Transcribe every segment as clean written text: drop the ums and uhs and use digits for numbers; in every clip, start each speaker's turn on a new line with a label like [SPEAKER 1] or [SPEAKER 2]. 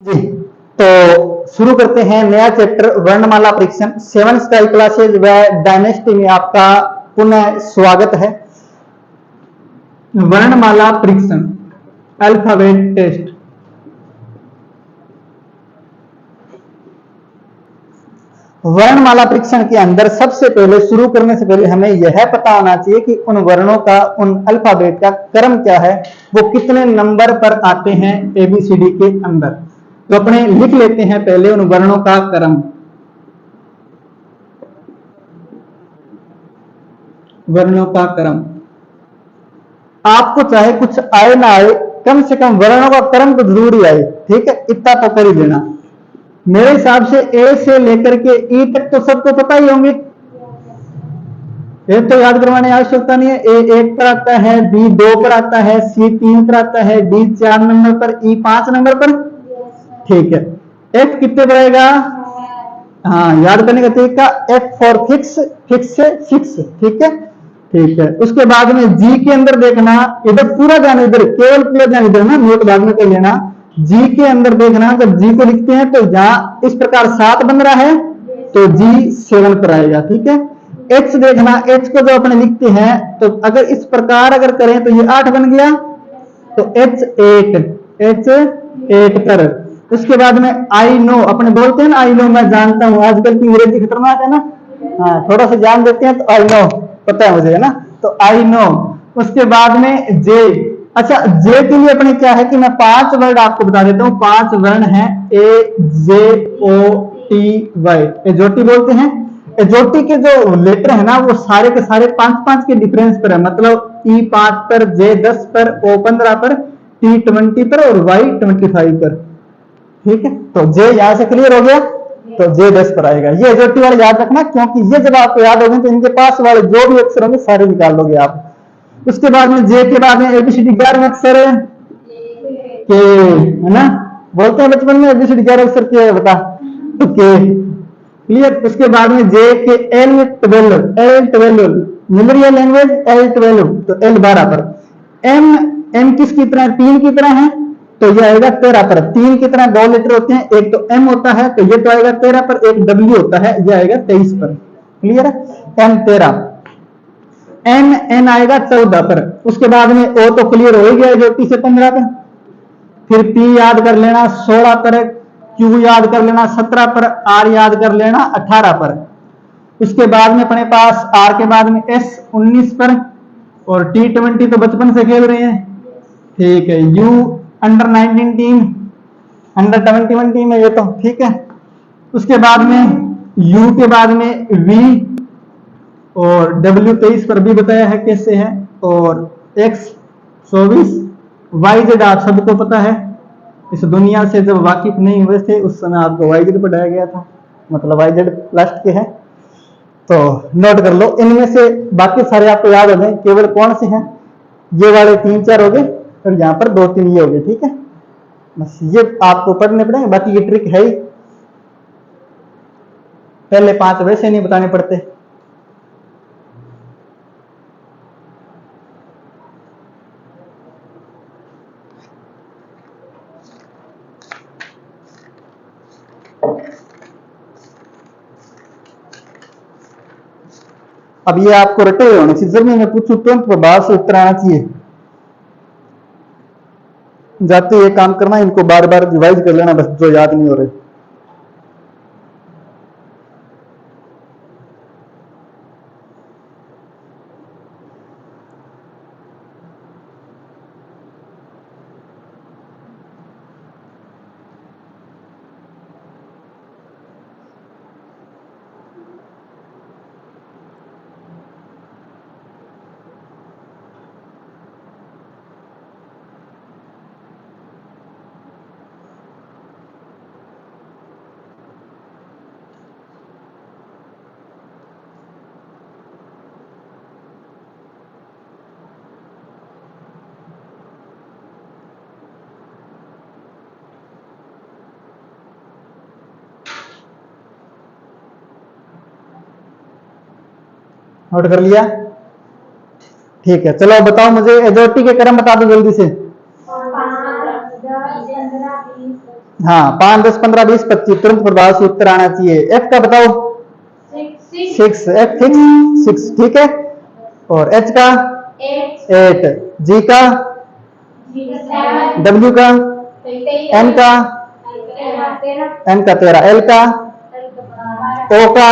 [SPEAKER 1] जी, तो शुरू करते हैं नया चैप्टर वर्णमाला परीक्षण 7 स्टाइल क्लासेज व डायनेस्टी में आपका पुनः स्वागत है। वर्णमाला परीक्षण अल्फाबेट टेस्ट। वर्णमाला परीक्षण के अंदर सबसे पहले शुरू करने से पहले हमें यह पता होना चाहिए कि उन वर्णों का, उन अल्फाबेट का क्रम क्या है, वो कितने नंबर पर आते हैं एबीसीडी के अंदर। तो अपने लिख लेते हैं पहले उन वर्णों का क्रम। वर्णों का क्रम आपको चाहे कुछ आए ना आए, कम से कम वर्णों का क्रम तो जरूरी आए, ठीक है, इतना तो कर ही देना। मेरे हिसाब से ए से लेकर के ई तक तो सबको पता ही होंगे, ये तो याद करवाने की आवश्यकता नहीं है। ए 1 पर आता है, बी 2 पर आता है, सी 3 पर आता है, डी 4 नंबर पर, ई 5 नंबर पर, ठीक है। एफ कितने पर आएगा? हाँ, याद करने का तरीका एफ फॉर फिक्स, फिक्स से फिक्स, ठीक है, ठीक है। उसके बाद में जी के अंदर देखना, इधर पूरा ध्यान, इधर केवल पूरा ध्यान इधर ना, नोट बाद में कर लेना। जी के अंदर देखना, जब जी को लिखते हैं तो यहाँ इस प्रकार 7 बन रहा है तो जी 7 पर आएगा, ठीक है। एच देखना, एच को जो अपने लिखते हैं तो अगर इस प्रकार अगर करें तो ये 8 बन गया, तो एच 8 पर। उसके बाद में आई नो, अपने बोलते हैं ना आई नो, मैं जानता हूं, आजकल की अंग्रेजी खतरनाक है ना, हाँ, थोड़ा सा जान देते हैं तो आई नो पता है मुझे, है ना, तो आई नो। उसके बाद में जे, अच्छा जे के लिए अपने क्या है कि मैं 5 वर्ड आपको बता देता हूं, 5 वर्ण हैं, ए जे ओ टी वाई, एजोटी बोलते हैं। एजोटी के जो लेटर है ना वो सारे के सारे 5-5 के डिफरेंस पर है, मतलब ई 5 पर, जे 10 पर, ओ 15 पर, टी 20 पर और वाई 25 पर, ठीक है। तो जे यहां से क्लियर हो गया, तो जे 10 पर आएगा। ये एजोटी वाले याद रखना, क्योंकि ये जब आपको याद होंगे तो इनके पास वाले जो भी अक्षर होंगे सारे निकाल लोगे आप। उसके बाद में जे के बाद में एबीसीडी 11 अक्षर है के, है ना, बोलते हैं बचपन में एबीसीडी 11 अक्षर के है, बता तो के, क्लियर। उसके बाद में जे के एल 12 न्यूमेरिकल लैंग्वेज एल 12, तो एल 12 पर। एम किसकी तरह? 3 की तरह है, तो ये आएगा 13 पर। 3 की तरह 2 लेटर होते हैं, एक तो एम होता है तो ये तो आएगा 13 पर, एक डब्ल्यू होता है, ये आएगा 23 पर, क्लियर है। एम 13, एन आएगा 14 पर। उसके बाद में ओ तो क्लियर हो ही गया जो टी से 15 पर, फिर पी याद कर लेना 16 पर, क्यू याद कर लेना 17 पर, आर याद कर लेना 18 पर। उसके बाद में अपने पास आर के बाद में एस 19 पर, और टी 20 तो बचपन से खेल रहे हैं, ठीक है। You under 19 team, under 21 team है ये तो, ठीक है। उसके बाद में यू के बाद में वी, और डब्ल्यू 23 पर भी बताया है कैसे है, और एक्स 24, वाई जेड आप सबको पता है, इस दुनिया से जब वाकिफ नहीं हुए थे उस समय आपको वाई जेड पढ़ाया गया था, मतलब वाई जेड लास्ट के है, तो नोट कर लो। इनमें से बाकी सारे आपको याद हो गए, केवल कौन से हैं, ये वाले 3-4 हो गए, और यहाँ पर 2-3 ये हो गए, ठीक है। बस ये आपको पढ़ने पड़ेंगे, बाकी ये ट्रिक है ही, पहले 5 वैसे नहीं बताने पड़ते। अब ये आपको रटे हुए होने चाहिए, जब मैं पूछूं तुरंत प्रभाव से उत्तर आना चाहिए। जाते ये काम करना, इनको बार बार रिवाइज कर लेना, बस जो याद नहीं हो रहे। नोट कर लिया, ठीक है। चलो बताओ मुझे एजोटी के क्रम बता दो जल्दी से। हाँ 5 10 15 20 25 तुरंत प्रभाव से उत्तर आना चाहिए। एफ का बताओ 6, एफ फिक्स 6 ठीक है। और एच का 8, जी का, डब्ल्यू का, एन का 13, एल का, ओ का,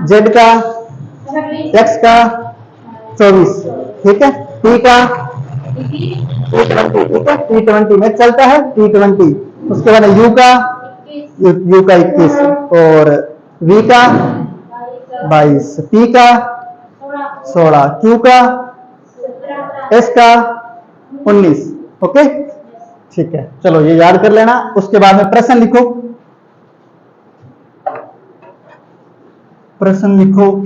[SPEAKER 1] जेड का, एक्स का 24 ठीक है। पी का T20 ठीक है, T20 में चलता है T20। उसके बाद यू का 21 और वी का 22, पी का 16, क्यू का, एस का 19 ओके ठीक है। चलो ये याद कर लेना। उसके बाद में प्रश्न लिखो, प्रश्न लिखो।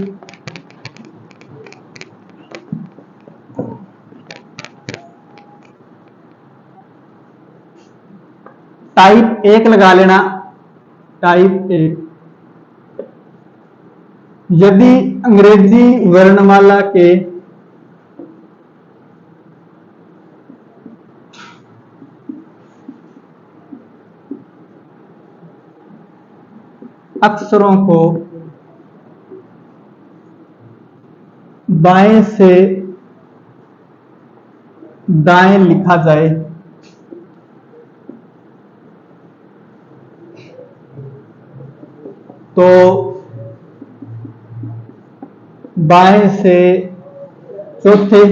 [SPEAKER 1] टाइप 1 लगा लेना, टाइप 1। यदि अंग्रेजी वर्णमाला के अक्षरों को बाएं से दाएं लिखा जाए तो बाएं से चौथे,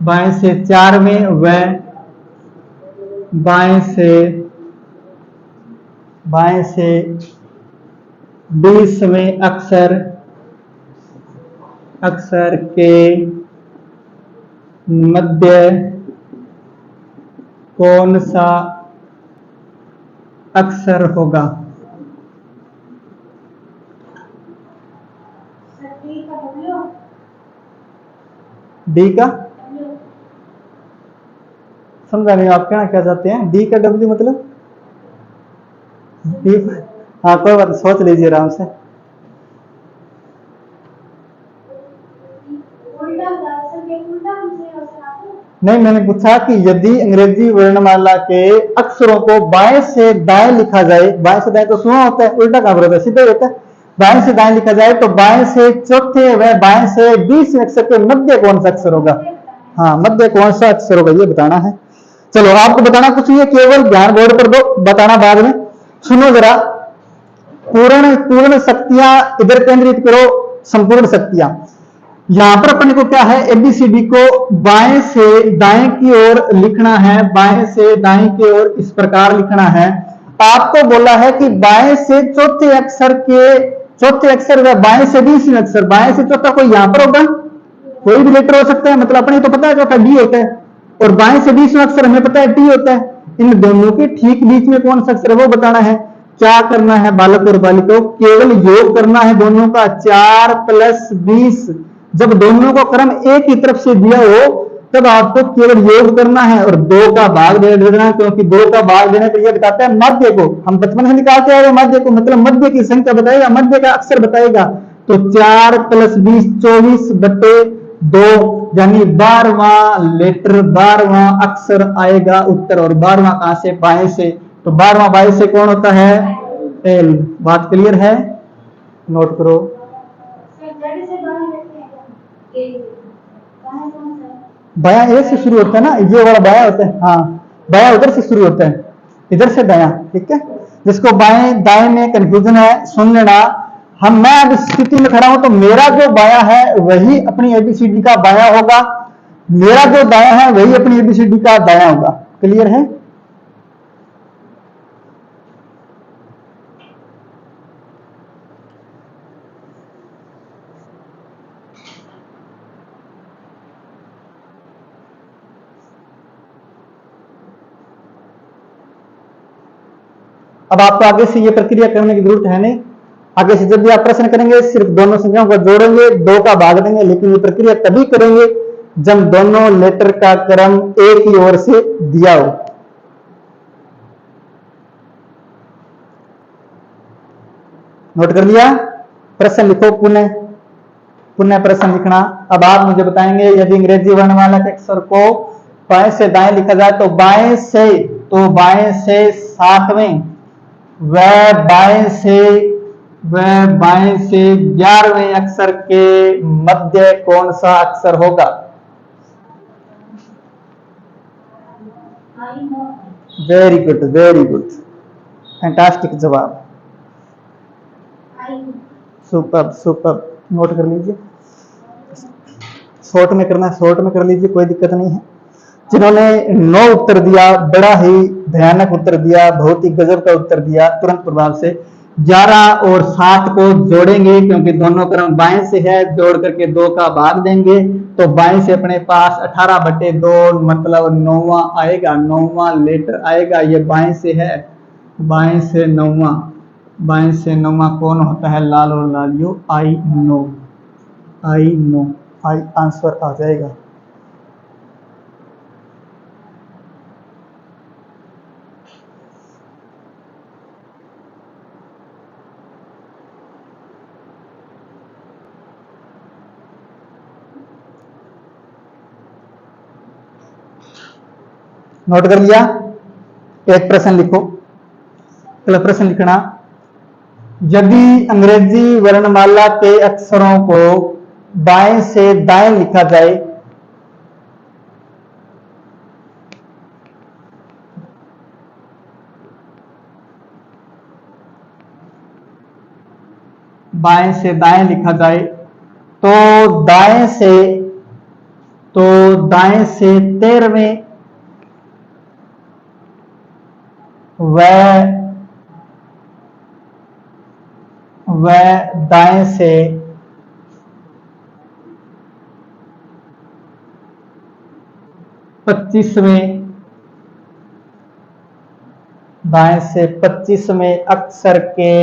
[SPEAKER 1] बाएं से 4वें व बाएं से 20वें अक्षर के मध्य कौन सा अक्षर होगा? डी का समझा नहीं, आप कहना क्या चाहते हैं? डी का डब्ल्यू मतलब डी? हाँ कोई बात, सोच लीजिए आराम से। नहीं, मैंने पूछा कि यदि अंग्रेजी वर्णमाला के अक्षरों को बाएं से दाएं लिखा जाए, बाएं से दाएं तो सुना होता है, उल्टा काम होता है, सीधा होता है। बाएं से दाएं लिखा जाए तो बाएं से चौथे व बाएं से 20 अक्षर के मध्य कौन सा अक्षर होगा? हाँ, मध्य कौन सा अक्षर होगा ये बताना है। चलो आपको बताना कुछ नहीं है, केवल ध्यान बोर्ड पर दो, बताना बाद में। सुनो जरा, पूर्ण शक्तियां इधर केंद्रित करो, संपूर्ण शक्तियां। यहां पर अपने को क्या है, एबीसीडी को बाएं से दाएं की ओर लिखना है, बाएं से दाएं की ओर इस प्रकार लिखना है। आपको बोला है कि बाएं से चौथे अक्षर व बाएं से 20वें अक्षर, बाएं से चौथा कोई यहां पर होगा, कोई भी लेटर हो सकता है, मतलब अपने तो पता है चौथा डी होता है, और बाएं से 20वां अक्षर हमें पता है टी होता है। इन दोनों के ठीक बीच में कौन सा अक्षर है वो बताना है। क्या करना है बालक और बालिका, केवल योग करना है दोनों का, 4 + 20। जब दोनों को क्रम एक ही तरफ से दिया हो तब आपको केवल योग करना है और 2 का भाग दे देना, क्योंकि 2 का भाग देने पर यह बताता है मध्य को। हम बचपन से निकालते हैं मध्य को, मतलब मध्य की संख्या बताएगा, मध्य का अक्षर बताएगा। तो 4 + 20 24/2, यानी 12वां लेटर, 12वां अक्षर आएगा उत्तर। और 12वां कहां से? बाएं से। तो 12वां बाएं से कौन होता है? एल। बात क्लियर है? नोट करो। बायां ए से शुरू होता है ना, ये वाला बायां होता है। हाँ, बायां उधर से शुरू होता है, इधर से दायां, ठीक है। जिसको बाएं दाएं में कंफ्यूजन है सुन लेना। मैं अब स्थिति में खड़ा हूं तो मेरा जो बायां है वही अपनी एबीसीडी का बायां होगा, मेरा जो दायां है वही अपनी एबीसीडी का दायां होगा। क्लियर है? अब आपको आगे से ये प्रक्रिया करने की जरूरत है नहीं। आगे से जब भी आप प्रश्न करेंगे सिर्फ दोनों संख्याओं को जोड़ेंगे, 2 का भाग देंगे, लेकिन ये प्रक्रिया तभी करेंगे जब दोनों लेटर का क्रम एक ही ओर से दिया हो। नोट कर लिया? प्रश्न लिखो, पुनः प्रश्न लिखना। अब आप मुझे बताएंगे यदि अंग्रेजी वर्णमाला के अक्षर को बाएं से दाएं लिखा जाए तो बाएं से 7वें व बाएं से 11वें अक्षर के मध्य कौन सा अक्षर होगा? Very good, very good, fantastic जवाब, सुपर सुपर। नोट कर लीजिए, शॉर्ट में करना है, शॉर्ट में कर लीजिए, कोई दिक्कत नहीं है। जिन्होंने 9 उत्तर दिया, बड़ा ही भयानक उत्तर दिया, बहुत ही गजब का उत्तर दिया, तुरंत प्रभाव से 11 और 7 को जोड़ेंगे क्योंकि दोनों क्रम बाएं से है, जोड़ करके 2 का भाग देंगे तो बाएं से अपने पास 18/2 मतलब 9वां आएगा, 9वां लेटर आएगा। ये बाएं से है, बाएं से 9वां, बाएं से 9वां कौन होता है? लाल और लालियो, I know, I know, I answer आ जाएगा। नोट कर लिया? एक प्रश्न लिखो, अगला प्रश्न लिखना, यदि अंग्रेजी वर्णमाला के अक्षरों को बाएं से दाएं लिखा जाए बाएं से दाएं लिखा जाए तो दाएं से 13वें व दाएं से 25वें, दाएं से 25वें अक्षर के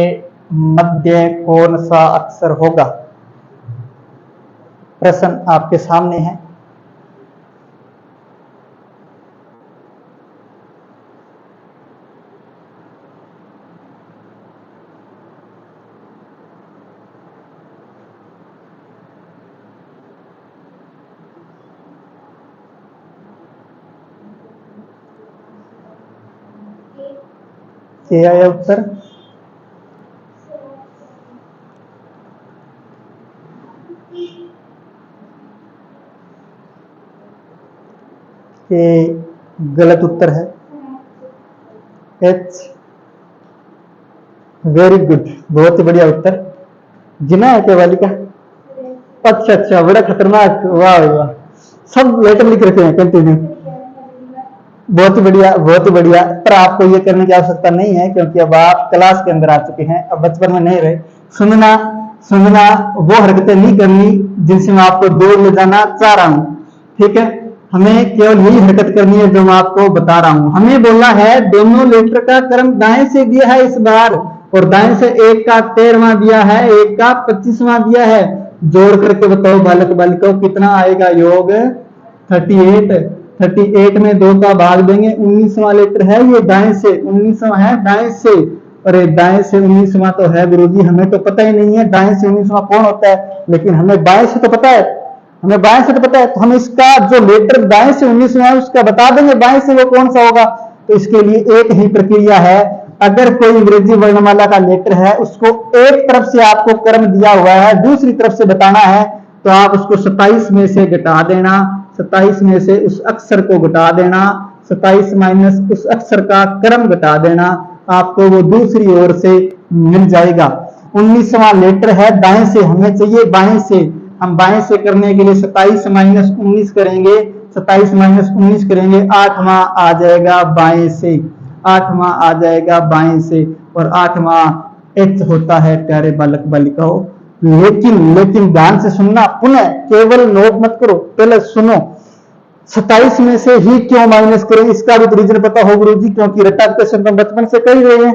[SPEAKER 1] मध्य कौन सा अक्षर होगा? प्रश्न आपके सामने है। क्या आया उत्तर? ये गलत उत्तर है, एच। वेरी गुड, बहुत ही बढ़िया उत्तर। जिना है क्या वाली का? अच्छा अच्छा, बड़ा खतरनाक, वाह वाह, सब लेटर लिख रखे हैं, कंटिन्यू, बहुत ही बढ़िया, बहुत ही बढ़िया। पर आपको ये करने की आवश्यकता नहीं है क्योंकि अब आप क्लास के अंदर आ चुके हैं, अब बचपन में नहीं रहे। सुनना वो हरकतें नहीं करनी जिनसे मैं आपको दूर ले जाना चाह रहा हूं, ठीक है? हमें केवल यही हरकत करनी है जो मैं आपको बता रहा हूं। हमें बोलना है दोनों लेटर का क्रम दाएं से दिया है इस बार, और दाएं से एक का 13वां दिया है, एक का 25वां दिया है, जोड़ करके बताओ बालक बालिकाओं कितना आएगा योग? 38 में 2 का भाग देंगे, 19वां लेटर है ये, दाएं से 19वां है, दाएं से, अरे दाएं से 19वां तो है गुरुजी, हमें तो पता ही नहीं है दाएं से 19वां कौन होता है, लेकिन हमें बाएं से तो पता है, हमें बाएं से तो पता है, तो हम इसका जो लेटर दाएं से 19वां है उसका बता देंगे बाएं से वो कौन सा होगा। तो इसके लिए एक ही प्रक्रिया है, अगर कोई अंग्रेजी वर्णमाला का लेटर है उसको एक तरफ से आपको क्रम दिया हुआ है, दूसरी तरफ से बताना है, तो आप उसको 27 में से घटा देना, 27 में से उस अक्षर को घटा देना, 27 माइनस उस अक्षर का क्रम घटा देना, आपको वो दूसरी ओर से मिल जाएगा। 19वां लेटर है दाएं से, हमें चाहिए बाएं से, हम बाएं से करने के लिए 27 माइनस 19 करेंगे, 27 माइनस 19 करेंगे, 8वां आ जाएगा बाएं से, 8वां आ जाएगा बाएं से, और 8वां एच होता है प्यारे बालक बालिकाओं। लेकिन ध्यान से सुनना, पुनः केवल नोट मत करो, पहले सुनो। 27 में से ही क्यों माइनस करें, इसका भी तो रीजन पता हो गुरु जी, क्योंकि रटा क्वेश्चन तो बचपन से कर रहे हैं।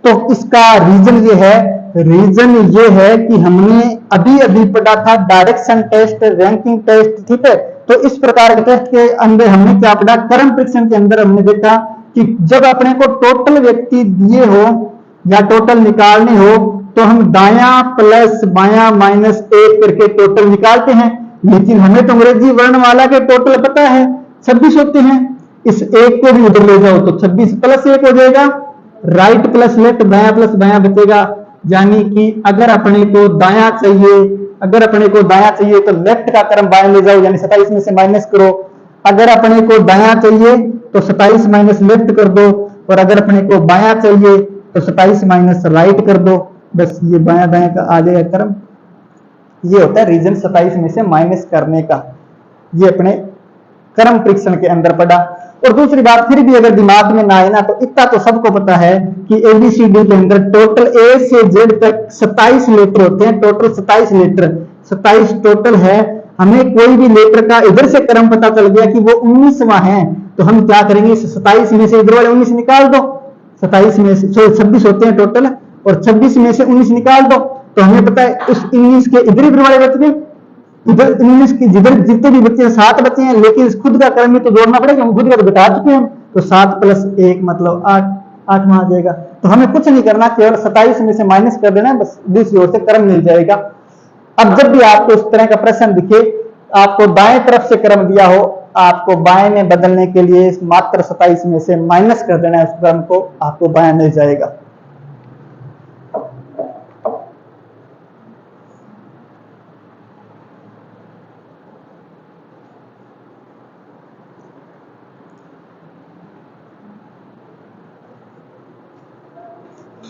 [SPEAKER 1] तो इसका रीजन ये है कि हमने अभी पढ़ा था डायरेक्शन टेस्ट, रैंकिंग टेस्ट, ठीक है? तो इस प्रकार के टेस्ट के अंदर हमने क्या पढ़ा, क्रम परीक्षण के अंदर हमने देखा कि जब अपने को टोटल व्यक्ति दिए हो या टोटल निकालने हो तो हम दायां प्लस बायां माइनस 1 करके टोटल निकालते हैं, लेकिन हमें तो अंग्रेजी वर्णमाला के टोटल पता है 26 होते हैं। इस एक को भी उधर ले जाओ तो 26 प्लस 1 हो जाएगा, राइट प्लस लेफ्ट, बायां प्लस बायां बचेगा। यानी कि अगर अपने को दायां चाहिए, अगर अपने को दायां चाहिए तो लेफ्ट का क्रम बाएं ले जाओ, यानी 27 में से माइनस करो। अगर अपने को दायां चाहिए तो 27 माइनस लेफ्ट कर दो, और अगर अपने को बायां चाहिए तो 27 माइनस राइट कर दो। बस ये बायां दायां का आ जाएगा क्रम। ये होता है रीजन 27 में से माइनस करने का। ये अपने क्रम परीक्षण के अंदर पड़ा। और दूसरी बात फिर भी अगर दिमाग में ना आए ना, तो इतना तो सबको पता है कि एबीसीडी के अंदर टोटल ए से जेड तक 27 लेटर होते हैं। टोटल 27 लेटर, 27 टोटल है। हमें कोई भी लेटर का इधर से क्रम पता चल गया कि वो 19वां है, तो हम क्या करेंगे, 27 में से इधर वाले 19 निकाल दो। 27 में से 26 होते हैं टोटल, और 26 में से 19 निकाल दो, तो हमें पता है उस 19 के इधर इधर वाले बच गए। इधर 19 की जिधर जितने भी बच्चे हैं 7 बच्चे हैं, लेकिन इस खुद का क्रम में तो जोड़ना पड़ेगा, हम खुद का तो घटा चुके हैं। तो 7 प्लस 1 मतलब 8, 8वां आ जाएगा। तो हमें कुछ नहीं करना, केवल 27 में से माइनस कर देना, बस दूसरी ओर से क्रम मिल जाएगा। अब जब भी आपको इस तरह का प्रश्न दिखे, आपको दाएं तरफ से क्रम दिया हो, आपको बाएं में बदलने के लिए मात्र 27 में से माइनस कर देना है उस क्रम को, आपको बाएं मिल जाएगा।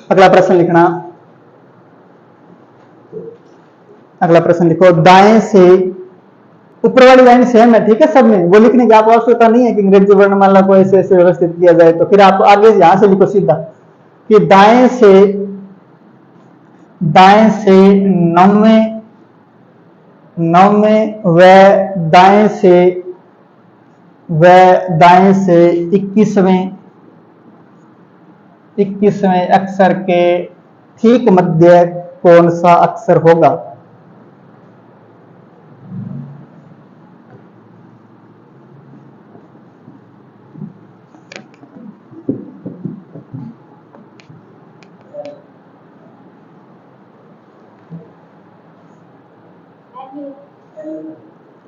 [SPEAKER 1] अगला प्रश्न लिखना, अगला प्रश्न लिखो, दाएं से ऊपर वाली लाइन सेम है, ठीक है सब में, वो लिखने की आपको आवश्यकता नहीं है कि अंग्रेजी वर्णमाला को ऐसे ऐसे व्यवस्थित किया जाए। तो फिर आप आगे यहां से लिखो सीधा कि दाएं से 9वें व दाएं से 21वें अक्षर के ठीक मध्य कौन सा अक्षर होगा।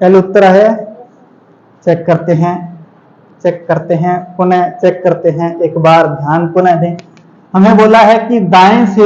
[SPEAKER 1] पहले उत्तर है, चेक करते हैं, पुनः चेक करते हैं, एक बार ध्यान पुनः दें। हमें बोला है कि दाएं से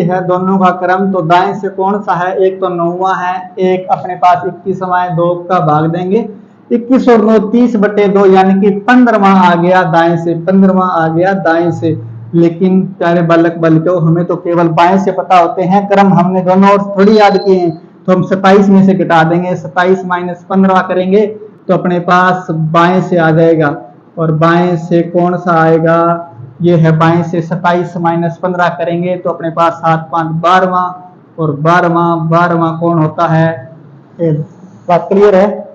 [SPEAKER 1] है दोनों का क्रम, तो दाएं से कौन सा है, एक तो 9वां है, एक अपने पास 21वां है, 2 का भाग देंगे, 21 और 9 30/2, यानी कि 15वां आ गया दाएं से, 15वां आ गया दाएं से। लेकिन प्यारे बालक बालिकाओं, हमें तो केवल बाएं से पता होते हैं क्रम, हमने दोनों और थोड़ी याद किए हैं। तो हम 27 में से घटा देंगे, 27 माइनस 15 करेंगे तो अपने पास बाएं से आ जाएगा। और बाएं से कौन सा आएगा, ये है बाएं से 27 माइनस 15 करेंगे तो अपने पास 7 5 12वां, और 12वां कौन होता है, बात क्लियर है।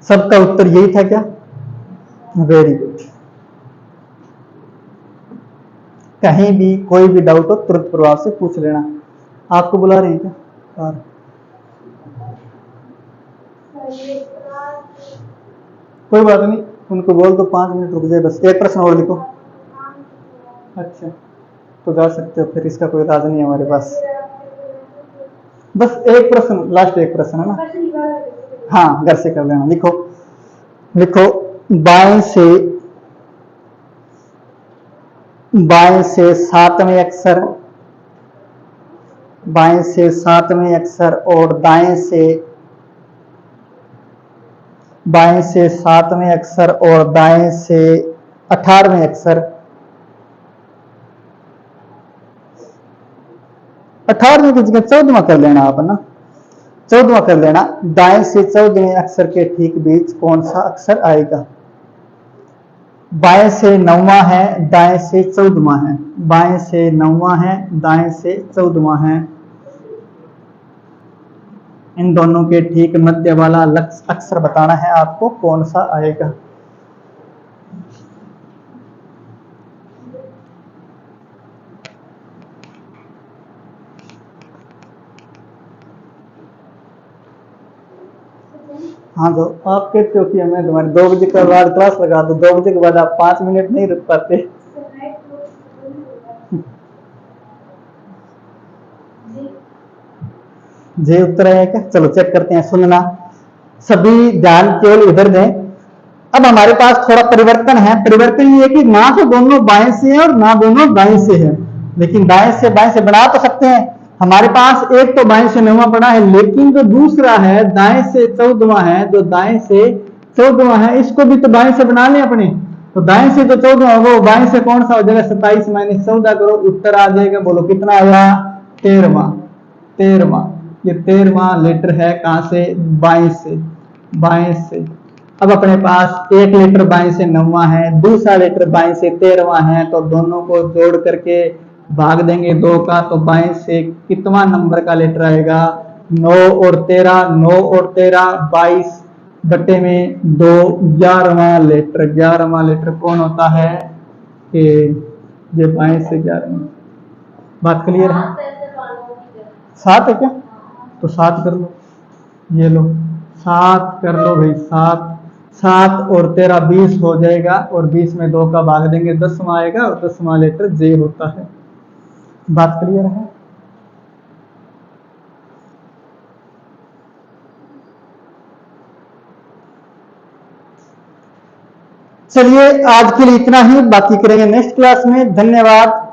[SPEAKER 1] सबका उत्तर यही था क्या, वेरी गुड। कहीं भी कोई भी डाउट हो तुरंत प्रभाव से पूछ लेना। आपको बुला रहे हैं क्या, कोई बात नहीं, उनको बोल दो 5 मिनट रुक जाए बस। एक प्रश्न और लिखो। अच्छा तो जा सकते हो फिर, इसका कोई इलाज नहीं है हमारे पास। बस एक प्रश्न, लास्ट एक प्रश्न है ना, हाँ घर से कर लेना। लिखो बाएं से 7वें अक्षर, बाएं से 7वें अक्षर और दाएं से 7वें अक्षर और दाएं से 18वें अक्षर, 18वें की जगह 14वां कर लेना आप ना, 14वां कर लेना। दाएं से 14वें अक्षर के ठीक बीच कौन सा अक्षर आएगा। बाएं से 9वां है, दाएं से 14वां है, बाएं से 9वां है, दाएं से 14वां है। इन दोनों के ठीक मध्य वाला अक्षर बताना है आपको, कौन सा आएगा। हाँ तो आप कहते हो कि हमें तुम्हारे 2 बजे के बाद क्लास लगा दो, 2 बजे के बाद आप 5 मिनट नहीं रुक पाते। जी उत्तर है क्या, चलो चेक करते हैं, सुनना सभी, ध्यान केवल इधर दें। अब हमारे पास थोड़ा परिवर्तन है। परिवर्तन ये कि ना तो दोनों बाएं से है और ना दोनों दाएं से है, लेकिन दाएं से बाएं से बना तो सकते हैं। हमारे पास एक तो बाएं से 9वां पड़ा है, लेकिन जो दूसरा है दाएं से 14वां है, जो दाएं से 14वां है, इसको भी तो बाएं से बना लें अपने। तो दाएं से जो 14वां वो बाएं से कौन सा हो जाएगा, 27 माइनस 14 करो, उत्तर आ जाएगा। बोलो कितना आया, 13वां। 13वां, ये 13वां लेटर है कहां से, बाएं से, बाएं से। अब अपने पास एक लेटर बाएं से 9वां है, दूसरा लेटर बाएं से 13वां है, तो दोनों को जोड़ करके भाग देंगे 2 का, तो बाएं से कितना नंबर का लेटर आएगा, 9 और 13, 9 और 13 22 बटे में 2, 11वां लेटर। 11वां लेटर कौन होता है, कि ये बाएं से 11वां। बात क्लियर है, 7 है क्या, तो 7 कर लो, ये लो 7 कर लो भाई, 7 7 और 13 20 हो जाएगा, और 20 में 2 का भाग देंगे 10वां आएगा, और 10वां लेटर जे होता है। बात क्लियर है। चलिए आज के लिए इतना ही, बाकी करेंगे नेक्स्ट क्लास में। धन्यवाद।